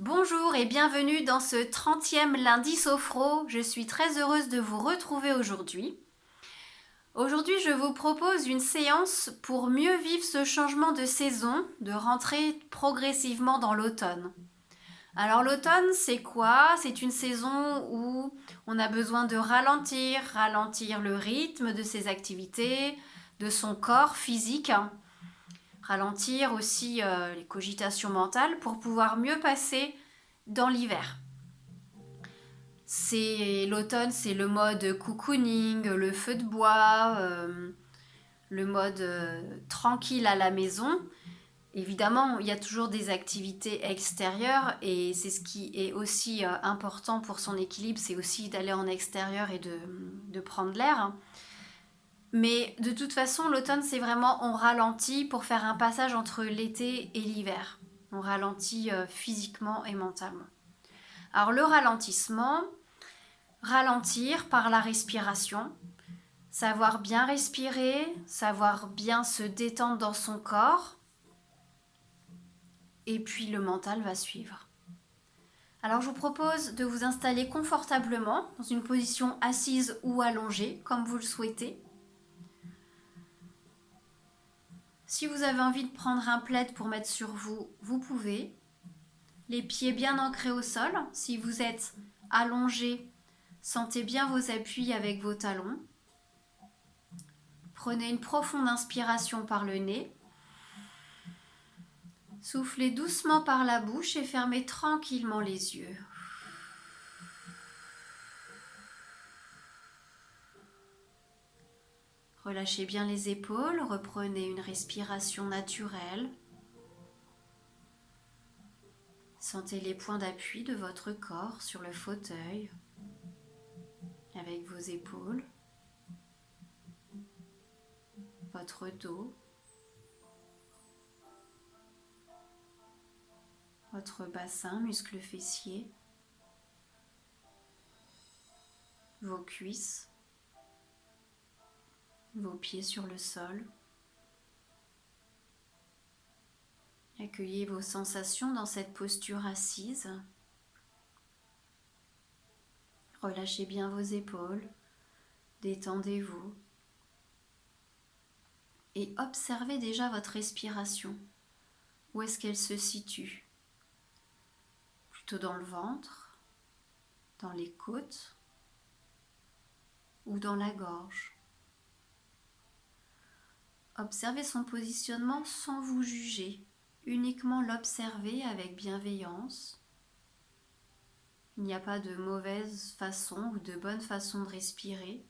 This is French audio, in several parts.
Bonjour et bienvenue dans ce 30e lundi Sophro. Je suis très heureuse de vous retrouver aujourd'hui. Aujourd'hui, je vous propose une séance pour mieux vivre ce changement de saison, de rentrer progressivement dans l'automne. Alors l'automne, c'est quoi? C'est une saison où on a besoin de ralentir le rythme de ses activités, de son corps physique, ralentir aussi les cogitations mentales pour pouvoir mieux passer dans l'hiver. C'est l'automne, c'est le mode cocooning, le feu de bois, le mode tranquille à la maison. Évidemment, il y a toujours des activités extérieures et c'est ce qui est aussi important pour son équilibre, c'est aussi d'aller en extérieur et de prendre l'air. Mais de toute façon, l'automne, c'est vraiment on ralentit pour faire un passage entre l'été et l'hiver. On ralentit physiquement et mentalement. Alors le ralentissement, ralentir par la respiration, savoir bien respirer, savoir bien se détendre dans son corps, et puis le mental va suivre. Alors je vous propose de vous installer confortablement dans une position assise ou allongée, comme vous le souhaitez. Si vous avez envie de prendre un plaid pour mettre sur vous, vous pouvez. Les pieds bien ancrés au sol. Si vous êtes allongé, sentez bien vos appuis avec vos talons. Prenez une profonde inspiration par le nez. Soufflez doucement par la bouche et fermez tranquillement les yeux. Relâchez bien les épaules, reprenez une respiration naturelle. Sentez les points d'appui de votre corps sur le fauteuil avec vos épaules, votre dos, votre bassin, muscles fessiers, vos cuisses, vos pieds sur le sol. Accueillez vos sensations dans cette posture assise. Relâchez bien vos épaules, détendez-vous et observez déjà votre respiration. Où est-ce qu'elle se situe? Plutôt dans le ventre, dans les côtes ou dans la gorge? Observez son positionnement sans vous juger, uniquement l'observer avec bienveillance. Il n'y a pas de mauvaise façon ou de bonne façon de respirer.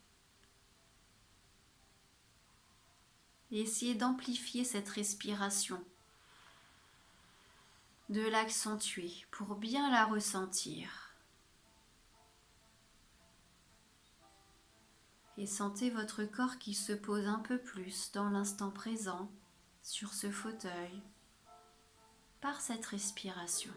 Et essayez d'amplifier cette respiration, de l'accentuer pour bien la ressentir. Et sentez votre corps qui se pose un peu plus dans l'instant présent sur ce fauteuil par cette respiration.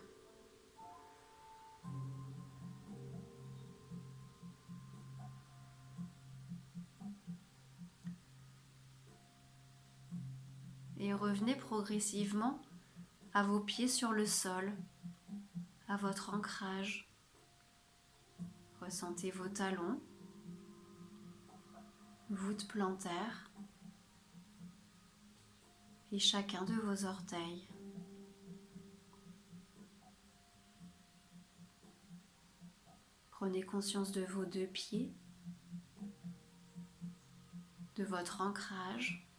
Et revenez progressivement à vos pieds sur le sol, à votre ancrage. Ressentez vos talons, voûte plantaire et chacun de vos orteils. Prenez conscience de vos deux pieds, de votre ancrage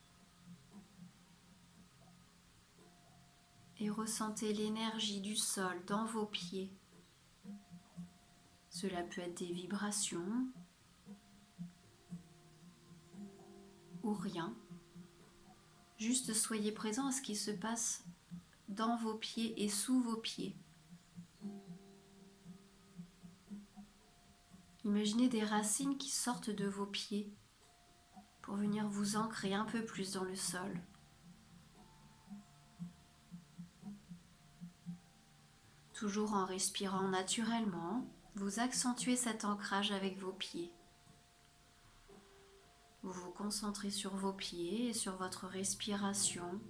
et ressentez l'énergie du sol dans vos pieds. Cela peut être des vibrations ou rien. Juste soyez présent à ce qui se passe dans vos pieds et sous vos pieds. Imaginez des racines qui sortent de vos pieds pour venir vous ancrer un peu plus dans le sol. Toujours en respirant naturellement, vous accentuez cet ancrage avec vos pieds. Vous vous concentrez sur vos pieds et sur votre respiration.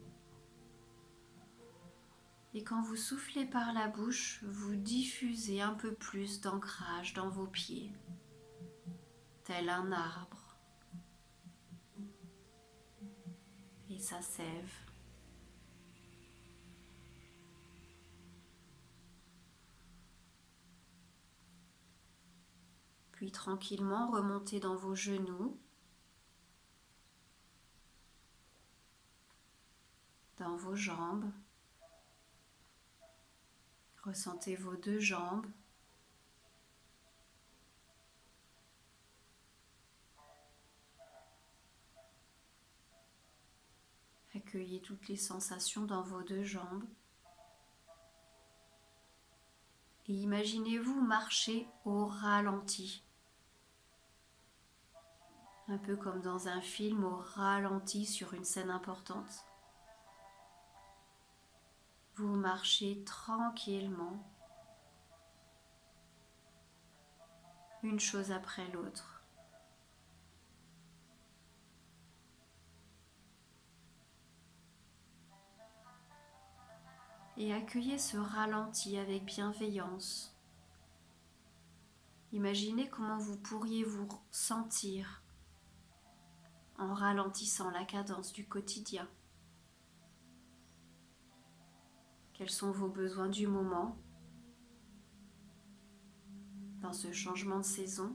Et quand vous soufflez par la bouche, vous diffusez un peu plus d'ancrage dans vos pieds, tel un arbre. Et ça sève. Puis tranquillement remontez dans vos genoux, dans vos jambes. Ressentez vos deux jambes. Accueillez toutes les sensations dans vos deux jambes. Et imaginez-vous marcher au ralenti. Un peu comme dans un film au ralenti sur une scène importante. Vous marchez tranquillement, une chose après l'autre. Et accueillez ce ralenti avec bienveillance. Imaginez comment vous pourriez vous sentir en ralentissant la cadence du quotidien. Quels sont vos besoins du moment dans ce changement de saison?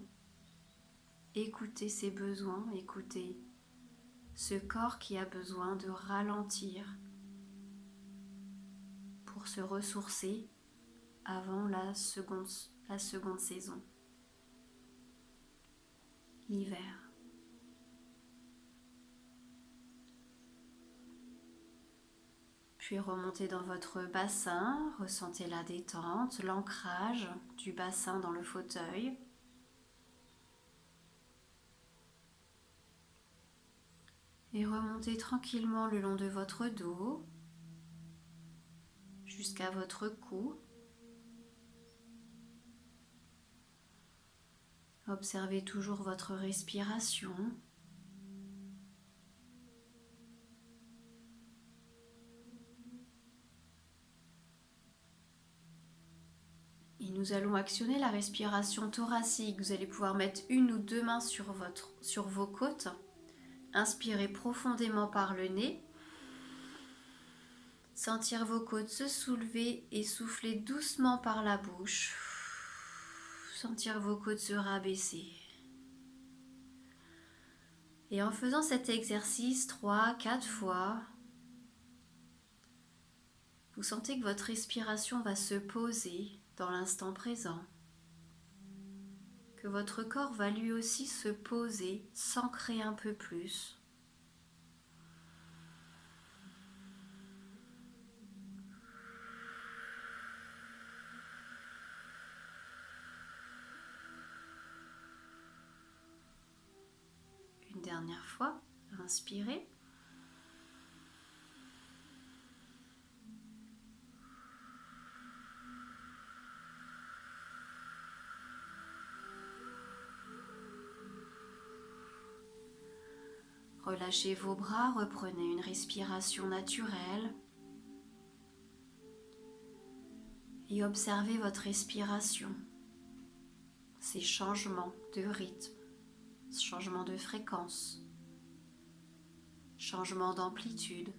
Écoutez ces besoins, écoutez ce corps qui a besoin de ralentir pour se ressourcer avant la seconde saison, l'hiver. Puis remontez dans votre bassin, ressentez la détente, l'ancrage du bassin dans le fauteuil. Et remontez tranquillement le long de votre dos jusqu'à votre cou. Observez toujours votre respiration. Et nous allons actionner la respiration thoracique. Vous allez pouvoir mettre une ou deux mains sur vos côtes. Inspirez profondément par le nez. Sentir vos côtes se soulever et souffler doucement par la bouche. Sentir vos côtes se rabaisser. Et en faisant cet exercice 3-4 fois, vous sentez que votre respiration va se poser dans l'instant présent, que votre corps va lui aussi se poser, s'ancrer un peu plus. Une dernière fois, inspirez. Relâchez vos bras, reprenez une respiration naturelle et observez votre respiration, ces changements de rythme, changements de fréquence, changements d'amplitude.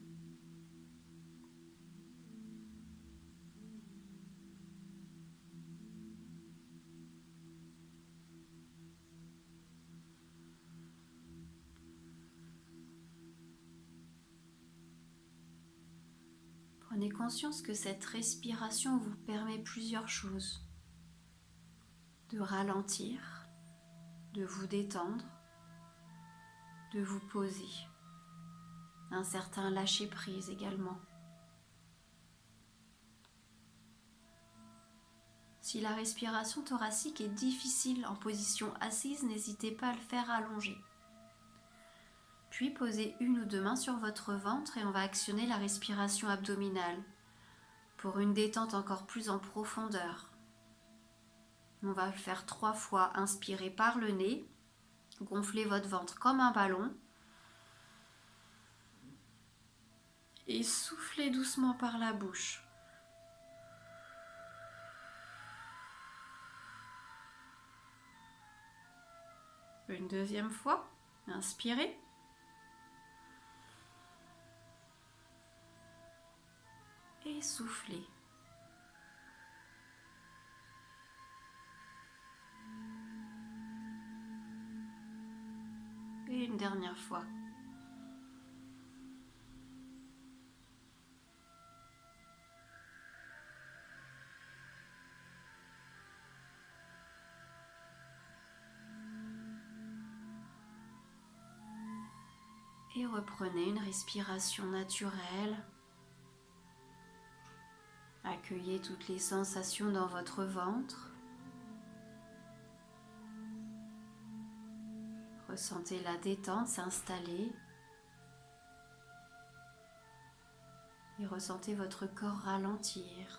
Prenez conscience que cette respiration vous permet plusieurs choses. De ralentir, de vous détendre, de vous poser. Un certain lâcher-prise également. Si la respiration thoracique est difficile en position assise, n'hésitez pas à le faire allongé. Puis posez une ou deux mains sur votre ventre et on va actionner la respiration abdominale pour une détente encore plus en profondeur. On va le faire 3 fois. Inspirez par le nez, gonflez votre ventre comme un ballon et soufflez doucement par la bouche. Une deuxième fois, inspirez. Et soufflez. Et une dernière fois. Et reprenez une respiration naturelle. Accueillez toutes les sensations dans votre ventre. Ressentez la détente s'installer. Et ressentez votre corps ralentir.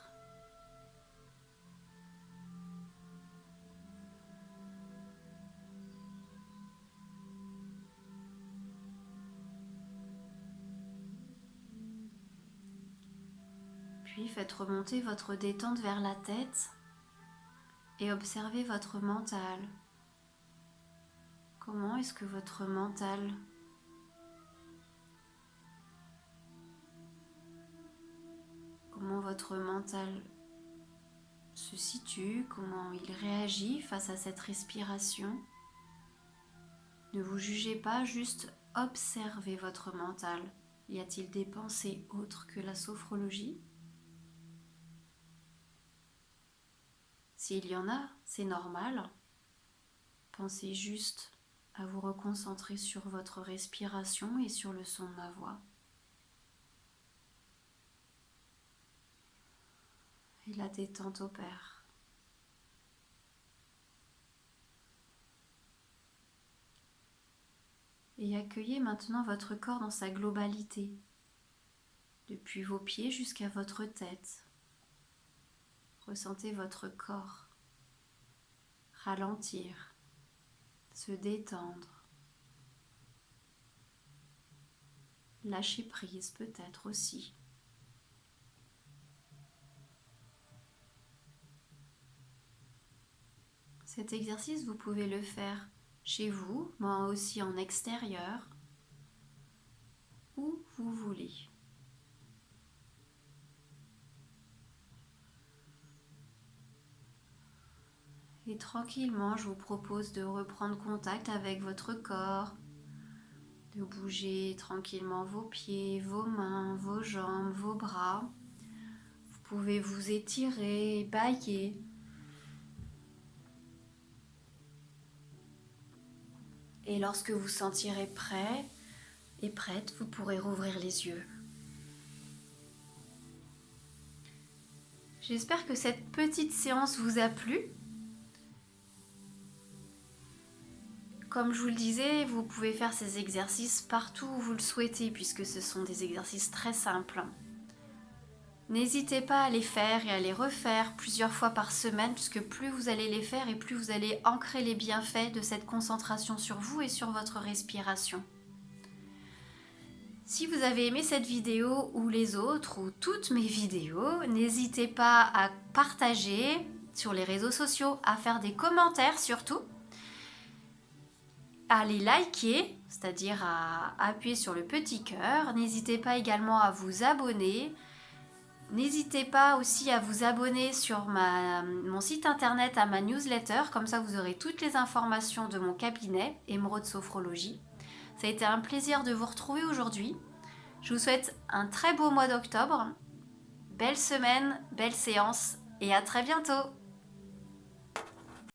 Puis faites remonter votre détente vers la tête et observez votre mental. Comment est-ce que votre mental se situe, comment il réagit face à cette respiration? Ne vous jugez pas, juste observez votre mental. Y a-t-il des pensées autres que la sophrologie? S'il y en a, c'est normal. Pensez juste à vous reconcentrer sur votre respiration et sur le son de ma voix. Et la détente opère. Et accueillez maintenant votre corps dans sa globalité, depuis vos pieds jusqu'à votre tête. Ressentez votre corps ralentir, se détendre, lâcher prise peut-être aussi. Cet exercice, vous pouvez le faire chez vous, mais aussi en extérieur, où vous voulez. Et tranquillement, je vous propose de reprendre contact avec votre corps, de bouger tranquillement vos pieds, vos mains, vos jambes, vos bras. Vous pouvez vous étirer, bâiller. Et lorsque vous sentirez prêt et prête, vous pourrez rouvrir les yeux. J'espère que cette petite séance vous a plu. Comme je vous le disais, vous pouvez faire ces exercices partout où vous le souhaitez, puisque ce sont des exercices très simples. N'hésitez pas à les faire et à les refaire plusieurs fois par semaine, puisque plus vous allez les faire et plus vous allez ancrer les bienfaits de cette concentration sur vous et sur votre respiration. Si vous avez aimé cette vidéo ou les autres ou toutes mes vidéos, n'hésitez pas à partager sur les réseaux sociaux, à faire des commentaires surtout, à les liker, c'est-à-dire à appuyer sur le petit cœur. N'hésitez pas également à vous abonner. N'hésitez pas aussi à vous abonner sur mon site internet, à ma newsletter, comme ça vous aurez toutes les informations de mon cabinet, Émeraude Sophrologie. Ça a été un plaisir de vous retrouver aujourd'hui. Je vous souhaite un très beau mois d'octobre, belle semaine, belle séance et à très bientôt.